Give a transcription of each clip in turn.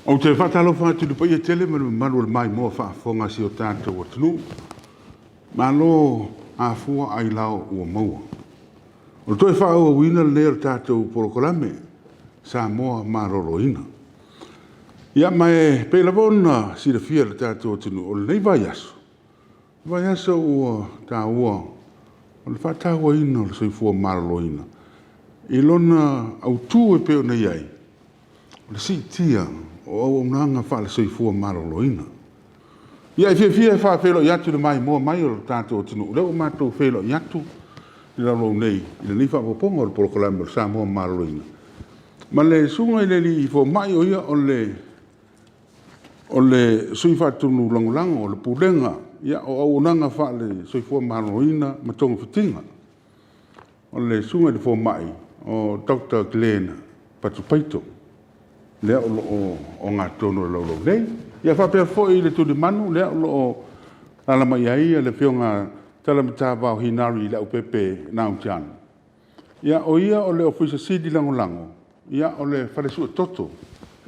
O te whatalo whātu ni pai e tele manu mai mua whaafonga si o tātou atunu. Malo a fua ai lao ua maua. O toi whaau wina leo tātou porokolame sa moa maroro ina. Ia mai pe lavona si le fia le tātou atunu o le nei vai aso. Vai aso ua tā ua o le whātaua ina o le soifua maroro ina. I lona au tū e peo nei ai. O le si tia o au nanga whaale soifua maroro ina. Ia e fia e whaafelo i atu le mai moa mai o le tātou atunu. Leo mātou whelo i atu i lau nei. I le ni whaapoponga o le porokolame o le Samoa maroro ina. Ma le sunga i le li fo mai o ia o le soifa tunu langulango o le pulenga. Ia o au nanga whaale soifua maroro ina ma tonga fitinga. O le sunga i le fo mai o Dr. Glenn Patupaito. Lea o ngā tono lau nei. Ia whapea fo i le tuni manu, lea o alama ia ia le pio ngā talamita wau hinari i le upepe nā utiana. Ia o ia o le ofisa sidi lango. Ia o le wharesu e toto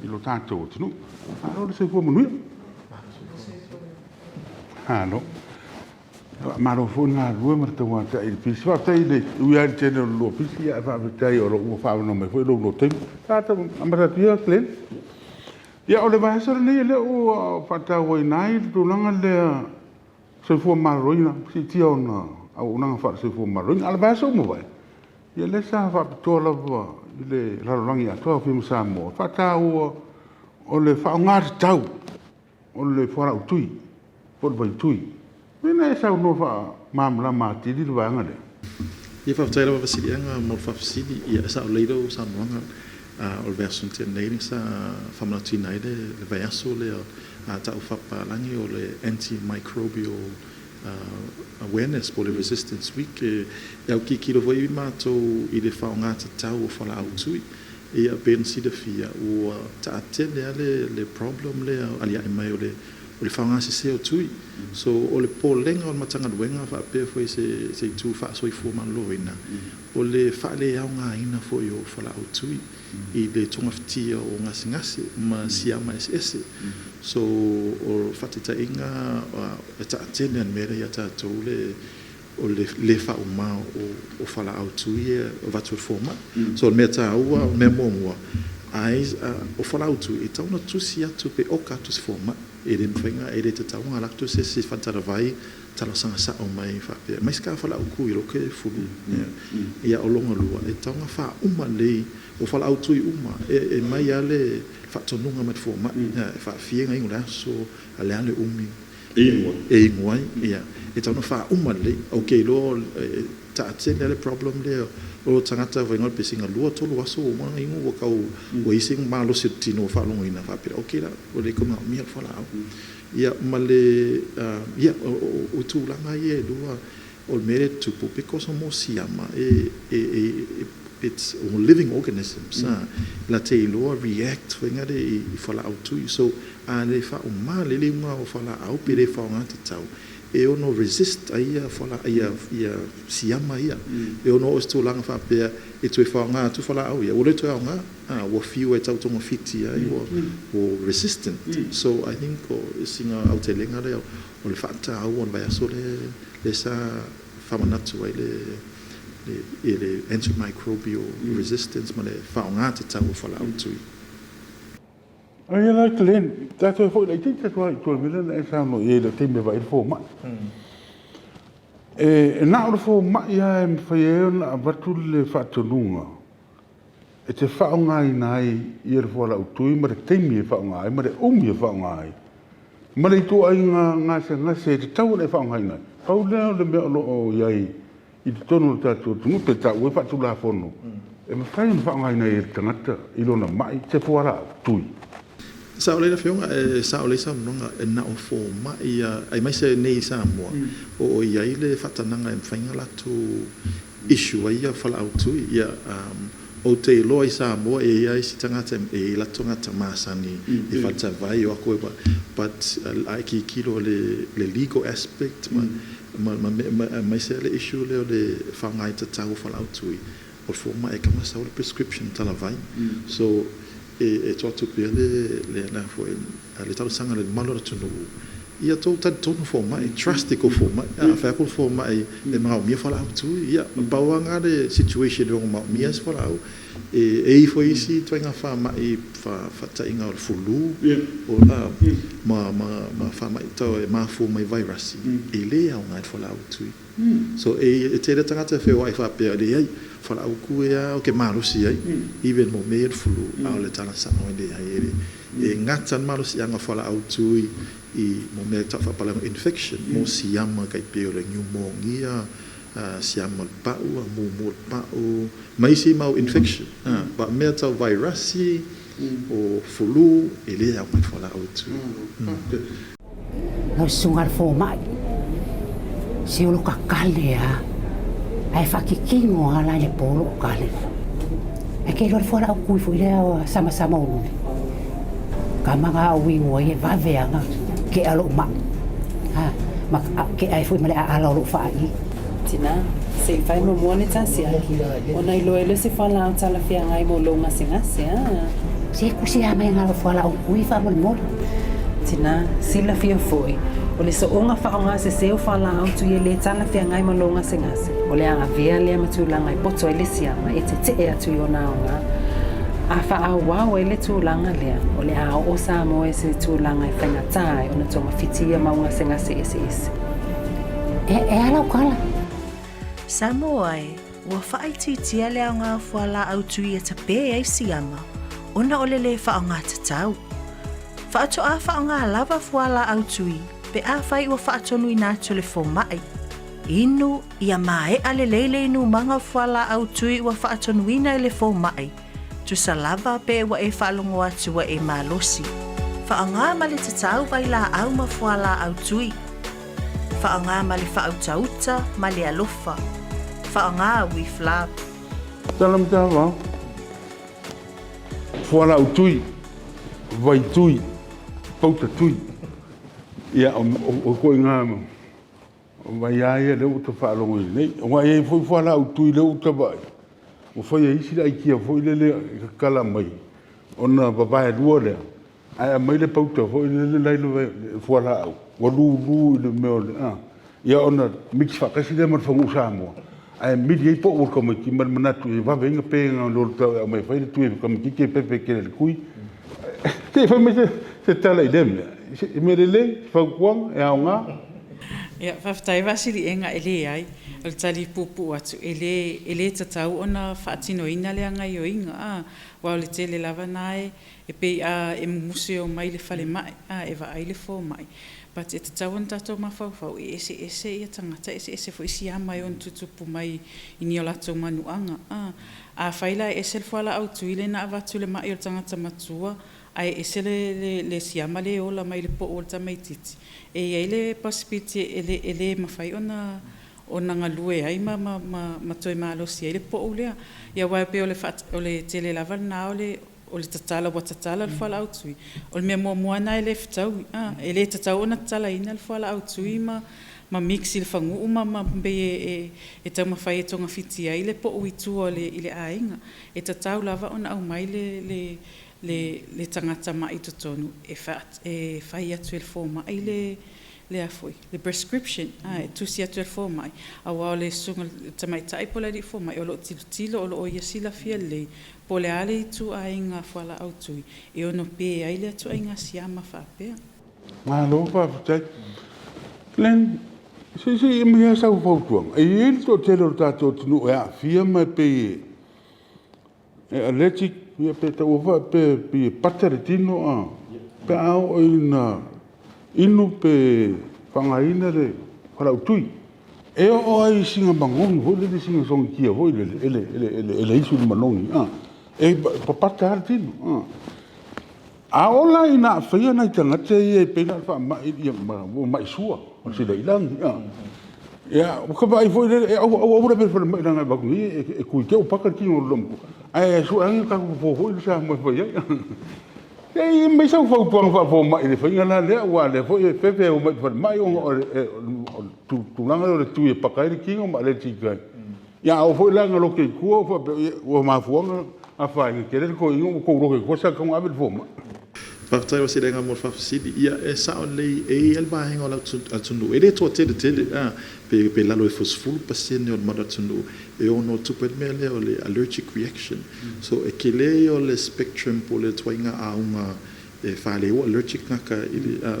i lo tātou o tinu. Halo le seifua manuia. Halo. Maro fo ngā rua marta wata i le pisi. Whatai le uiari tēne o lua pisi. Ia whapetai o lo ua whaano mai fo i lo teimu. Tātou amaratia Glenn. Ia o le vaesa nei le o whatau i nai tu langa le seifua maroina. Si tia o na au nanga wha seifua maroina. Ala vaesa o mo vai. Ia le sa whapitoa lawa i le rarorangi atoa whima sa mo. Whatau o le whaongari tau. O le whara utui. Whara vai tui. Mena e sau no wha mamla mātiri le vanga le. Ia whapitau lawa vasirianga mo whapasiri. Ia sa o leiro sa mwanga. O le verso te nei sa whamanatu nei le vai aso le tau whapalangi o le antimicrobial awareness po le resistance week e au ki kilo vai mātou i le whaongata tau o whala au tui e a ben si de fia o ta atele le problem le ali ai mai o le whaongasi se o tui so o le polenga o le matanga duenga whapea foi se tu wha soi fuman loina o le whale au ngā ina foi o whala au tui i le tonga fitia o ngasi ma siama ese so o fatita inga e ta atene an mera ia tātou o le wha o ma o whala au tui o vatu forma so o mea tā ua o mea mua ai o whala au tui e tauna tusi atu pe oka tusi forma e le mwhenga e le te taunga lakto se whantara vai tala sanga sa o mai whapea mai ska whala au kui roke fulu ia o longa lua e taunga wha uma lei o whala au tui uma e mai ale whatonunga mai forma wha fienga ingo la so ale ale umi e ingoai ia e taunga wha uma lei ok lo ta atene ale problem leo o tangata vai ngol pesinga lua tolu aso o mana ingo o kau o ising malo se tino wha longa ina whapea ok la o le konga mia whala au ia male ia o tūlanga ia lua o mere tupu because o mo siama it's a living organisms la te loa react whenga i whala au tui so a le wha o ma le linga o whala au pe le wha o ngata tau e ono resist ia whala ia siama ia e ono o tūlanga wha pia e tue wha o ngā tu whala au ia o le tue au ngā o fiu e tau tonga fiti ai o resistant so I think o singa au te lenga leo o le whata au on vai aso le sa whamanatu ai le antimicrobial resistance ma le whaonga te tau o whala au tui. Ai ala Glenn, tātou e fwoi lai tei tātou ai tōle milana e sāno i le teime vai le fō mai. E nā o le fō mai ia e mwhai e ona a watu le whatonunga. E te whaonga i nai i e le whala au tui, ma le teime e whaonga ai, ma le umi e whaonga ai. Ma le tō ai ngase te tau le whaonga i nai. Pau leo le mea o iai i te tono tātou tungu te tau e whatu la whono. E mwhai na whaonga i nai e tangata i lona mai te whala au tui. Sa o le whionga sa o le sa mnonga e na o fō mai ai mai se nei sa mua o iai le whatananga e mwhainga latu issue ai a whala au tui ia o te loa i sa mua e iai si tangata e lato ngata māsani e whata vai o ako but ai ki kilo le legal aspect mai se le issue leo le whaongai ta tau whala au tui o fō mai e kamasa o le prescription tala vai so e totu pia le na foi le tau sanga le malo tunu ia tau tonu fo mai trust ko fo mai fa ko fo mai le mau mi fala tu ia bawanga de situation ro mau mi as fala e foi si twenga fa mai fa tainga o fulu o la ma fa mai to ma fo mai virus ele au ngai fala tu so e te le tangata fe wai fa pe de ai fala ku ia o ke malu si ai even mo me fulu au le tana sa no de ai e ngatan malu si anga fala au tu i mo me ta fa pala infection mo siama kai pe o le pneumonia siama pau mo pau mai si mau infection ba me ta virus o flu ele au mai fala au tu no sungar fo mai se o ka kale ai fa ki kingo ala le polo kale e ke lo fora au kui fu le sama o ka manga wi ngoi va veanga ke alo ma ma ke ai fu male ala lo fa i tina se fai mo mone ta se aki ona ilo ele se fala o tala fia ngai mo longa singa se se ku se ama nga lo fala au kui fa mo tina sila fia foi o le so onga fa onga se o fala au tu ele tala fia ngai mo longa singa se o le anga via le matulanga i poto ele sia ma e te e atu yona onga a fa a wa ele tulanga le o le a o sa mo e se tulanga i fanga tai ona tonga fitia maunga singa se e ala kala Samoai, ua whaititia lea ngā whala au tui e ta pē ai siama, ona ole le whaonga tatau. Whaato a whaonga lava whala au tui, pe a whai ua whaatonu i nā tole fo mai. Inu, ia mae ale leile inu manga whala au tui ua whaatonu ina ele fo mai. Tu sa lava pe ua e whaalongo atua e malosi. Whaonga male tatau vai la au ma whala au tui. Whaonga male whautauta, male alofa. Whaonga wi flap. Talam tawa. Fuala utui, vai tui, pauta tui. Ia o koe ngā mo. Vai aia leo ta whaalongo i nei. Wa e foi fuala utui leo ta vai. O foi e isi lai kia foi lele kala mai. Ona babae lua lea. Ai mai le pauta foi lele lai lo fuala au. Wa lu le meo le. Ia ona mix whakasi le mar whangu Samoa. Ai midi ei po o kama ki man manatu e va venga pe nga lo ta mai fai tu e kama ki ke pepe ke le kui te fa me se tala idem me le fa kwang e nga ia faftai vasili enga ele ai o tali pupu atu ele tatau ona fatino ina le anga yo inga wa le tele lava nai e pe e museo mai le fale mai e va ai le fo mai but it tawon tato mafau ese ia tangata ese fo isi ama yon tutupu mai ini ola to manuanga a faila ese fola au tuile na avatu le mai o tangata matua ai ese le siama le ola mai le po o mai titi e ele possibility ele mafai ona ngalue ai ma toi malo si ele po ole ia wa pe ole tele lava na o le tatala wa tatala le fala autui o le mea moana ele ftau ele tatau ona tatala ina le fala autui ma mixi le fangu ma be e tau mawhai e tonga fiti ai le po uitu o le ile ainga e tatau lava ona au mai le tangata mai totonu e whai atu el fōma ai le afoi le prescription e tusi atu el fōma ai a wao le sunga tamai tai pola di fōma o lo tilo o lo o yasila fia le po le ale tu ainga whala autui e ono pe ai le atu ainga siama whapea malo pa tai len si me sa fautuang e il to telo tato tunu e fia mai pe e allergic ia pe ta ova pe pateritino pe au inu pe pangaina le para utui e o ai singa bangongi ho le singa song kia ho ele isu manongi e pateritino a ola ina fia na tanga te e pe na fa mai sua o se dai lang ya o ka vai foi o ora per mai na ba ni e ku ke o paka ki o lompo ai su an ka ko foi sa mo foi e mai sa fo po mai le foi na le wa le foi pepe o mai o tu langa o tu e paka ki o ma le ti ga ya o foi langa lo ke ku o ma fu a fai ke le ko ingo ko ro ko sa ko abel foma Paftai wasi denga mo fafsidi ia e sa o lei e el ba henga la tunu e le to te pe la lo fosful pasien o mada tunu e ono tu pe mele o le allergic reaction so e ke le o le spectrum po le twainga a unga e fa le o allergic na ka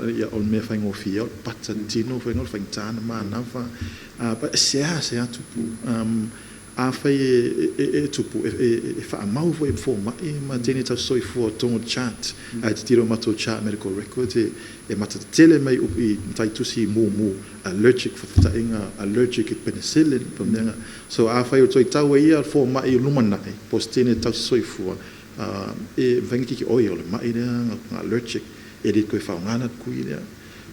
ia on me fa ngo fia patantino fa ngo fa tana ma na fa pa se tu a fai e tupu e fa mau foi forma e ma teni ta soi for tongo chat a te tiro mato chat medical record e mata tele mai upi tai tusi mu allergic for ta inga allergic penicillin pamenga so a fai o toi tau ia forma e lumana e postene ta soi for e vengi ki oil mai ia allergic e dit ko fa ngana kuile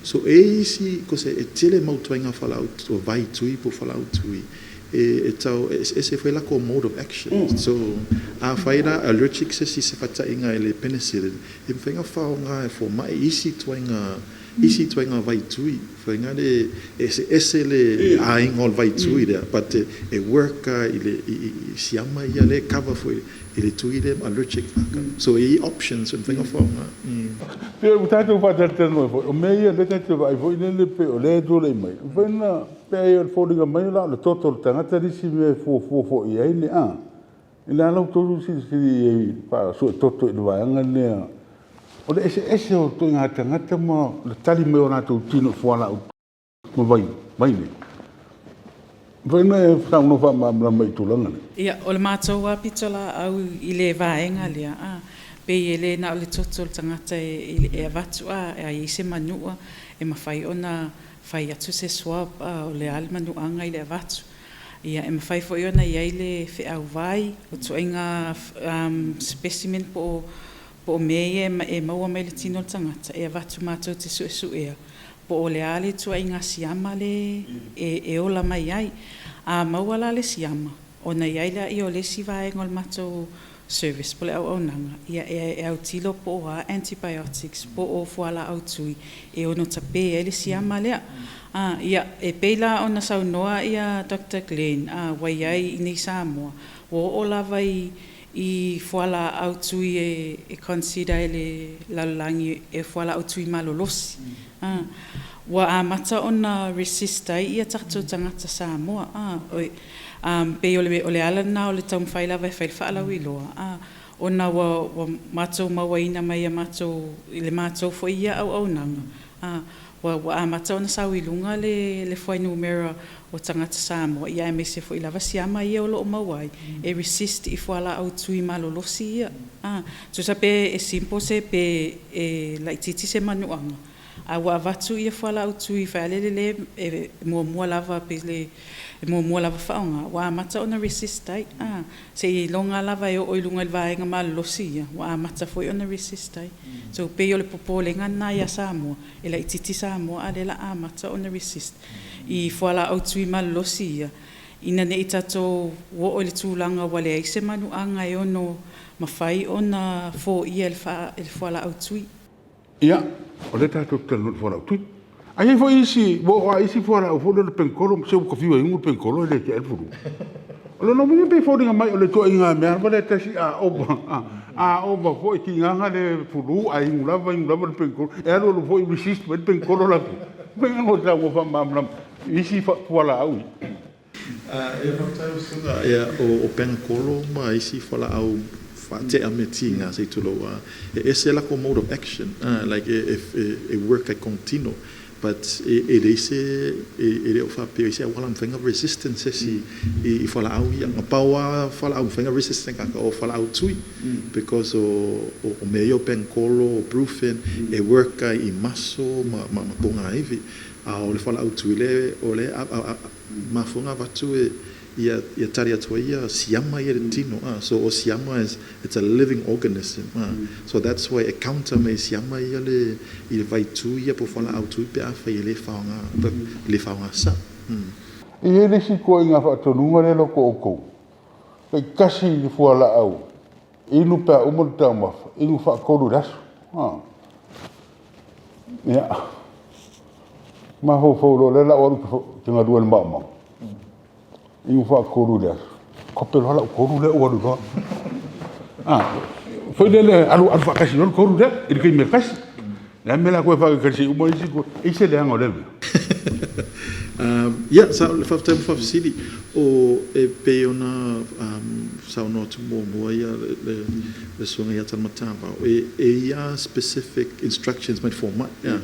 so e si ko se e tele mau toinga fala out o vai tui po fala out tui ese foi la como mode of action so a faida allergic se si se fata inga ele penicillin e fenga faunga e for mai isi twenga vai tui fenga de ese le a ingol vai tui there but e work ile siama ia le cover foi ile tui dem allergic so e options and fenga faunga pe o tato fa tato no o meia le tato vai foi le pe o le do le mai vena pe o fodinga mai la le toto tangata disi me fo ia ile ila no to si pa so toto i vai ngane o le ese o to ngata ma le tali me ona to tino fo la mo vai ne vena fa no fa ma mai to langa ia o le matou a pitola au i le vaenga lea pe ele na o le toto tangata e avatu e se manua e mawhai ona fai atu se swap o le almanuanga i le avatu ia e mawhai fo iona i le fe au vai o tuainga specimen po mea e maua mai le tino tangata e avatu mātou te su ea po o le ale tuainga siama le e ola mai ai a maua la le siama o na iaila i o le si vaenga o le mātou service po le au nanga ia e au tilo po a antibiotics po o fuala au tui e ono tape e le siama lea ia e peila ona saunoa ia Dr. Glenn wai ai i nei Samoa o lava i fuala au tui e consider ele lalangi e fuala au tui malolosi wa mata ona resist ai ia takto tangata Samoa pe ole ala na ole tau faila vai faila wiloa ona wa matou mawaina mai matou le matou foi ia au nanga wa matou ona sawilunga le foi numero o tangata Samoa ia me se foi lava siama ia o lo mawai e resist i foala au tui malolosi ia so sape e simple se pe e la titi se manuanga wa vatu ia foala au tui faile e mo lava pe le mo lava faunga wa mata ona resist ai se longa lava o ilunga vaenga malolosi wa mata foi ona resist ai so pe yo le popole ngana ia Samoa e la titi Samoa ale la mata ona resist i foala au tui malolosi ina ne itato wo o le tulanga wale ai se manuanga e ono mawhai ona fo ia el foala au tui ia o le tato talo foala au tui ai fo isi wo isi foala au fola le penkolo se ko fiwa ingu penkolo le ke elfuru o no me pe fodinga mai o le to inga me vale tasi oba fo ki nganga le fulu ai ngulava le penkolo e lo fo resist le penkolo la venga mo tra mo fa mamlam isi foala au e fatai sunga o penkolo ma isi foala au te ametinga se tulo ese la como mode of action like if a work continuo but it is o fa pe ese wala mfenga resistance si i fala au ia pawa fala au mfenga resistance ka o fala au tui because o meio penkolo proofing e work i maso ma ponga hivi o le fala au tui le o le ma fonga vatu ia taria toia siama ia tino so o siama is it's a living organism so that's why a counter me siama ia le il vai tu ia po fala au tu pe afa ile faunga sa e ele si ko inga fa to nunga le loko ko pe kasi ni fala au inu pa o mo tama inu fa ko lu das ya ma ho fo lo le la o tinga duel mama iu fa koru le kopel hala koru le o lu foi le alu kasi non ko rude il ke me kasi la me la ko fa kasi o mo isi ko ise le ngo le ya sa le fa tempo fa sidi o e pe ona sa no to mo ya le songa ya tan mataba e ya specific instructions my format ya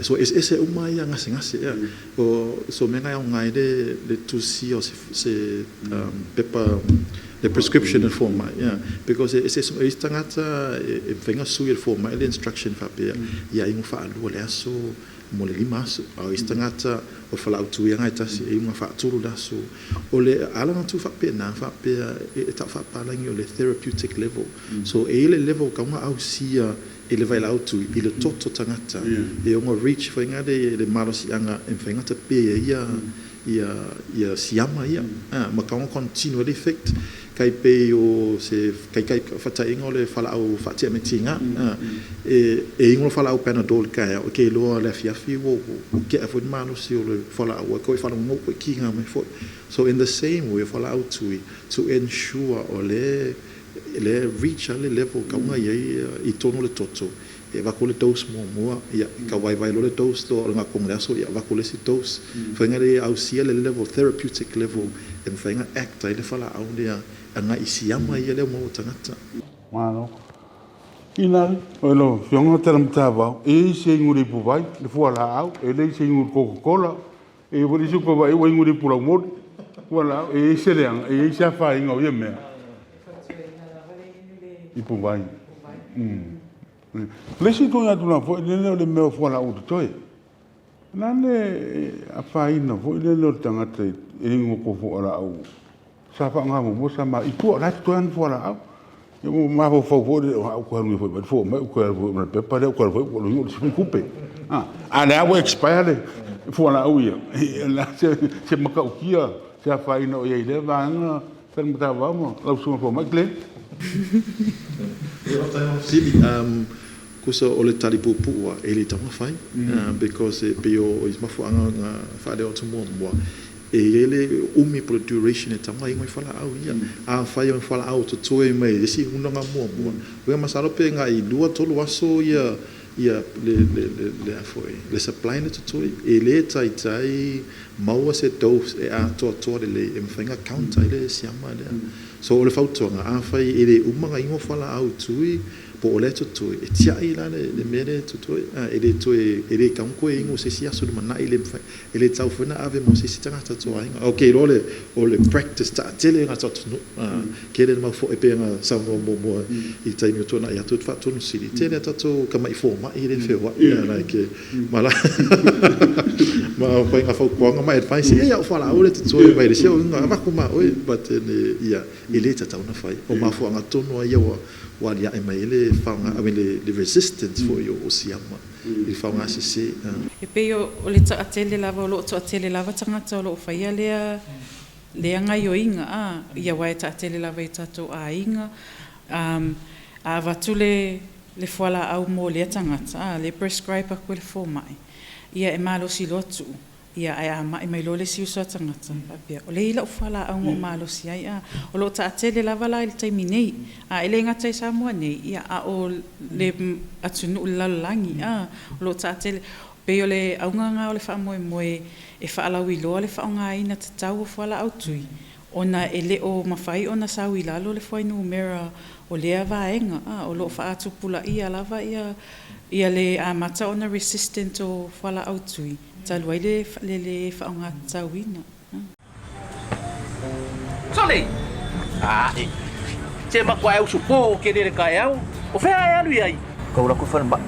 so ese uma ya ngase ya o so me nga ngai de to see o se paper the prescription and format because it's tangata e venga su il format le instruction fa pe ya ingo fa lu le aso mo le limas o istangata o fa lautu ya ngai tasi e uma fa turu da so o le ala na tu fa pe na fa pe e ta fa pa langi o le therapeutic level so e le level ka nga au sia ele vai lá tu ele toto tangata e o reach foi ngade le malos anga en fengata pe ia siama ia ma ka on continue effect kai pe o se kai fata ingo le fala au fatia metinga e ingo fala au panadol kai o ke lo le fiafi wo ke afo malos o le fala au ko fala mo ko kinga me fo so in the same way fala au to ensure o le reach le level ka nga i tono le toto e va con le dose mo ia ka vai le dose to nga con le so ia va con le si dose fa nga le au sia le level therapeutic level e fa nga act ile fala au dia nga isiama ia le mo tangata mano ina lo fiona telam tava e se nguri pu vai le fuala au e le se ngur Coca-Cola e voli su ko vai e nguri pu la mo wala e se le e se fa ingo ye me ipu vai le si to ya tu na fo le me fo la u toi na le a fa ina fo le lo tanga te e ngo ko fo la u sa fa nga mo sa ma i tu la tu an fo la u e mo ma fo fo fo ko ngi fo fo ma ko ma pe pa ko fo lo yo si coupe la wo expire fo la u ya la se ma ka u kia sa fa ina o ye le va nga sa ma ta va mo la su fo ma gle Sili kuso o le talipupu e le tama fai because pe o is mafu anga fa de o tumo mo e ele umi pro duration e tama ingo fala au ia a fai o fala au to toe mai si uno nga mo we masalo pe nga i lua tolu aso ia le foi le supply to toe e le tai mau se dose e a to le e mfanga counter le siama le so le fautonga a fai ele umanga ingo fala au tui po o le tutu e tia i la le mere tutu e le tue e le kanko e ingo se sia su mana i le e le tau funa ave mo se sitanga tatu ainga okay o le practice ta tele nga tatu ke le ma fo e pe nga sa mo i tai mi tona ya tut fa tonu sili tele tatu kama i forma i le fewa like mala ma fa nga fo ko nga ma advice e ya fala o le tutu e vai le se nga va kuma o but ia i le tatu na fai o ma fo nga tonu ia wa ya e mai le fanga a le resistance for yo osiama il fanga se e pe o le ta atele lava lo to atele lava tanga to lo fa ia le anga yo inga ia wa ta atele lava i tato a inga a vatule le foala au mo le tanga le prescribe a quel formai ia e malo si lotu ia ai mai lo le si so tanga papia o le ila foala au mo malo si ai o lo ta atele lava la il taimi nei ele ngata sa mo nei ia o le atunu la langi o lo ta atele pe o le au nga o le fa mo e fa ala wi lo le fa nga ina te tau foala au tui ona ele o mafai ona sa wi la lo le foi no mera o le avaenga o lo fa atu pula ia lava ia le mata ona resistant o foala au tui talwai le fa nga tawina Sole che ma kwa u supo ke le ka au o fe ai alu ai kau la ku fa ba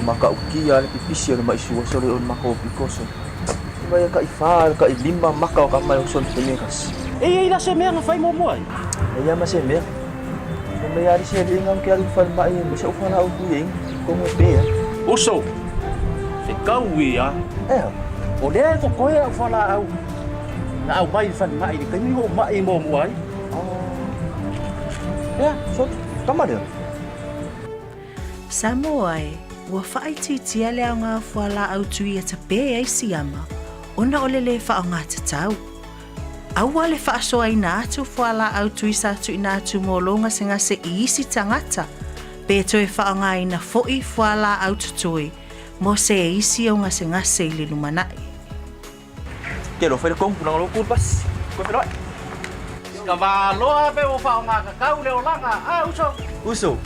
maka uki ya le pipisi le mai suwa sole on mako pikoso vai ka ifa ka lima maka ka mai son temekas e la se me nga fai mo ai e ya ma se me me ya ri se le ngam ke alu fa ba e me se u fa na u ku ing ko mo pe uso se kaui o le ko koe au fala au na au mai fan mai ni kai mo mai mo ai so kamada Samoai ua whaititia lea ngā whala au tui e te pē ai siama, ona ole le whaonga te tau. Aua le whaasoa ina atu whala au tui sa tu ina atu molonga se ngase I isi tangata. Pe toe whaanga ina foi whala au tutui. Mo se isi o ngase I le lumanai. Ke lo fai kong punang lo kur pas. Ko pe roi. Cavaloa pe o whaonga kakau leo langa. Uso. Uso.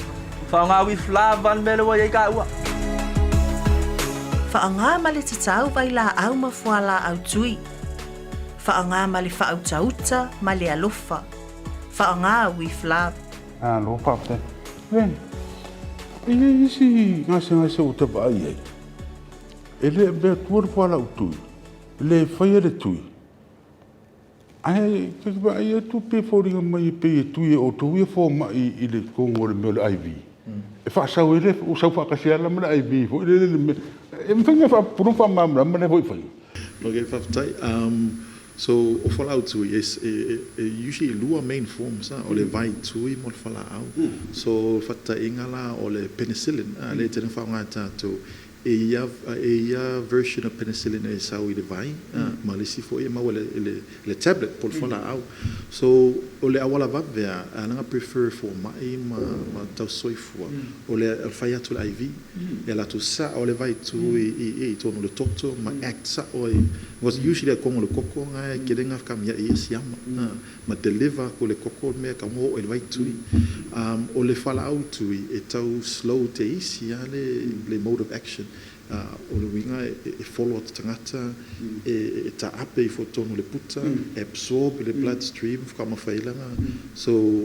Whaonga wi flavan mele wa ye ka ua. Whaanga ma le tatau vai la au ma whala au tui. Whaanga ma le whaau tauta ma le alofa. Whaanga wi flab. Lo pape. Ven. Isi ngase o te bai ai. Ele be tuor whala utui. Le whaia le tui. Ai, ke ba ai tu pe foringa mai pe tui o tu ia fo mai I le kongo le mele IV. E fa sa ele o sa fa ka sia la mele IV. Fo le e mfanga fa puru fa mamra mele foi foi. Okay, whaftai. So, o whalau tui is usually lua main forms, o le vai tui mo le whalau. So, whata ingala o le penicillin, le tena whaonga tātou. E ia version of penicillin e sau I le vai, ma le sifo e maua le tablet po le whalau. So, o le awala vavea, nanga prefer for mai ma tau soifua. O le whai atu le IV, e la tu sa o le vai tui I tono le toto, ma act sa o was usually a kongo le koko ngai ke renga kamia I siama ma deliver ko le koko me ka mo le vai tui o le whalau tui e tau slow te isi le mode of action o le winga e follow at tangata e ta ape I fotono le puta absorb le bloodstream kama failanga so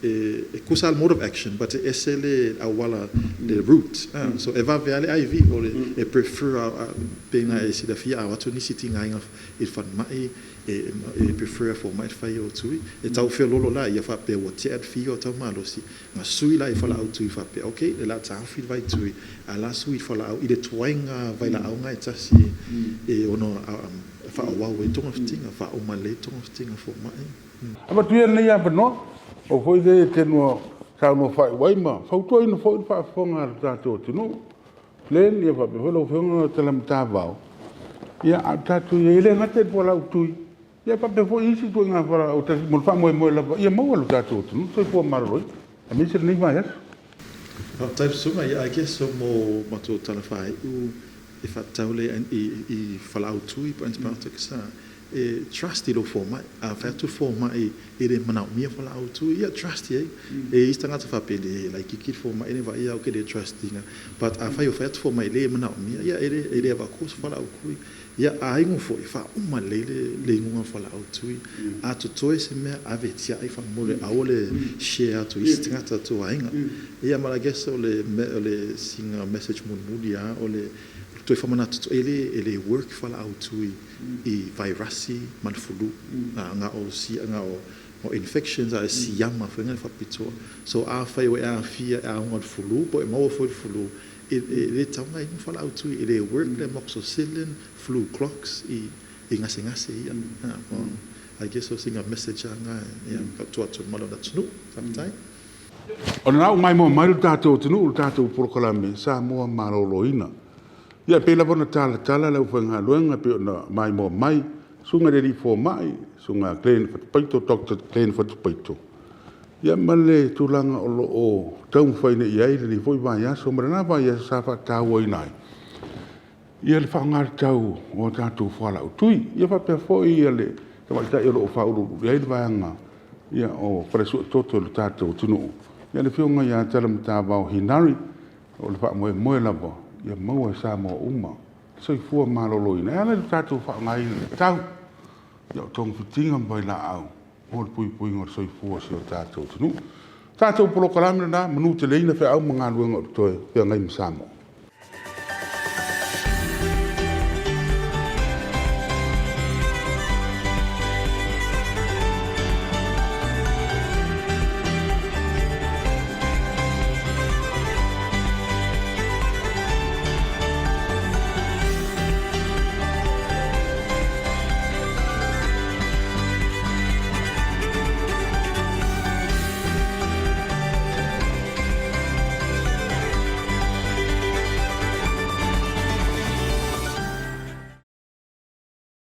e kusa al mode of action but ese le awala le root so eva vale IV o le prefer pena e si da fia watu ni sitting ainga il fan mai e prefer for mai fai o tui e tau fe lolo la ia fa pe o te at fio tau malosi ma sui la I fa la au tui fa pe okay le la ta fi vai tui ala sui fa la au I le toinga vai la au ngai tasi e ono fa wa we tonga fitinga fa o male tonga fitinga for mai Aba tu ia nei apa no? O foi de tenu sa no fai wai ma. Fau toi no foi fa fonga tato tinu. Len ia fa pe lo fonga telam tavao. Ia tato ia le ngate po la utui. Ia pa pe foi isi tu nga fa o tas mo fa mo la ia mo lo tato tinu. Foi po maroi. A mi se nei mai. Type sunga I guess so mo mato talafai u e fa taule I falau tui po antibiotics trust lo forma a fatto forma e le mana mia fala auto ia trust e istanga fa pele like ki forma ene va ia o que de trusting but a fa yo fatto forma le mana mia ia ele va cos fala o cui ia ai mo foi fa uma le ngunga fala auto a to ese me avetia ai fa mole a ole share to istanga to ainga ia mala gesso le singa message mun mudia ole to famana to ele work fala auto I virusi manfulu nga o si nga o infections a si yama fa nga fa pito so a fa we a fia a ngod flu po e mo fo flu ele tanga I fala auto ele work le moxicillin flu clocks I ngase ia I guess so singa message nga ia ka to malo that snoop sometime Ona mai mo mai tato tinu tato proclame sa mo maroloina. Ia pe la bona tala la ufunga luenga pe na mai mo mai sunga de fo mai sunga clean fat paito doctor clean fat paito ia male tulanga o tau fai ne ia le foi vai ya so mara va ya sa fa ta woi nai ia le fa ngar tau o tatu fala tui ia fa pe foi ia le ta ta o fa uru ia le vanga ia o presu toto le tatu tunu ia le fionga ya talam ta va hinari o le fa mo la bo ia mau sa mo uma soi fu malolo ina ala tatu fa ngai tau ia tong fitinga bai la au o pui ngor soi fu so tatu tunu tatu pro kalam na manu te leina fa au manga luenga to pe ngai msamo